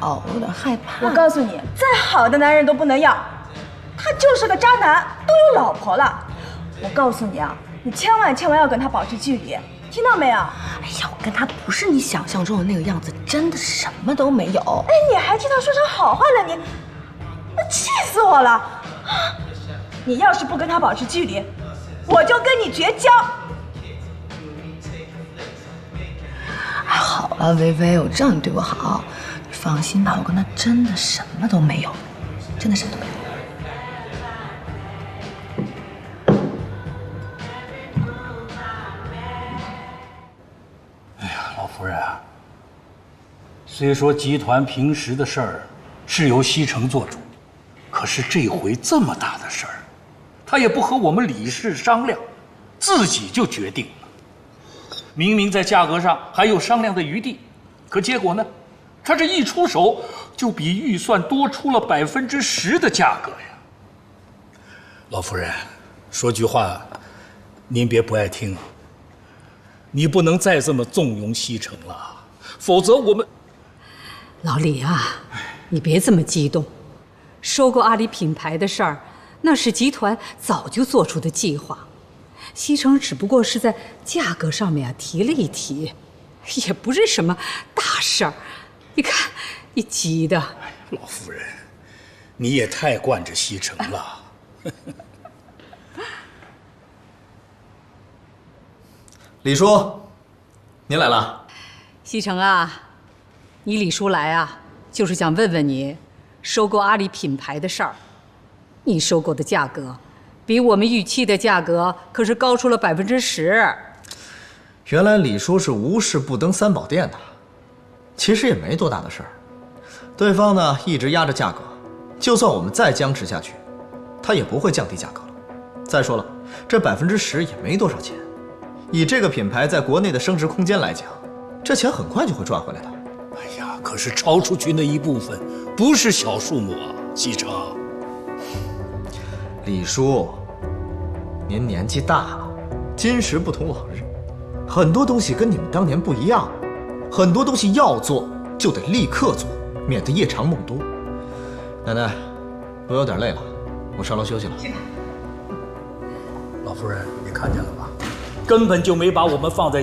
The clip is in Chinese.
哦，我有點害怕。我告訴你，再好的男人都不能要，他就是個渣男，都有老婆了。我告訴你啊，你千萬要跟他保持距離，聽到沒有？哎呀，我跟他不是你想象中的那個樣子，真的什麼都沒有。哎，你還替他說成好話了，你氣死我了！你要是不跟他保持距離，我就跟你絕交。好了，薇薇，我知道你对我好，你放心吧，我跟他真的什麼都沒有，真的什麼都沒有。哎呀，老夫人啊，虽說集團平時的事兒是由西城做主，可是這回這麼大的事兒，他也不和我們理事商量，自己就決定了。明明在價格上還有商量的余地，可結果呢，他这一出手就比預算多出了10%的價格呀。老夫人，說句話，您別不愛聽啊。你不能再這麼縱容西城了，否則我們……老李啊，你別這麼激動。收購阿里品牌的事兒，那是集团早就做出的計劃。西城只不過是在價格上面提了一提，也不是什麼大事兒。你看，你急的。老夫人，你也太慣着西城了。李叔，您来了。西城啊，你李叔来啊，就是想問問你，收購阿里品牌的事兒。你收購的價格，比我們預期的價格可是高出了10%。原来李叔是无事不登三宝殿的，其實也沒多大的事兒。對方呢一直壓着價格，就算我們再僵持下去，他也不會降低價格了。再說了，這10%也沒多少錢。以這個品牌在國內的升值空間來講，這錢很快就會賺回來的。哎呀，可是超出去那一部分不是小數目啊，西城。李叔，您年紀大了，今時不同往日，很多東西跟你們當年不一樣，很多東西要做就得立刻做，免得夜長夢多。奶奶，我有點累了，我上樓休息了。老夫人，你看見了吧？根本就沒把我們放在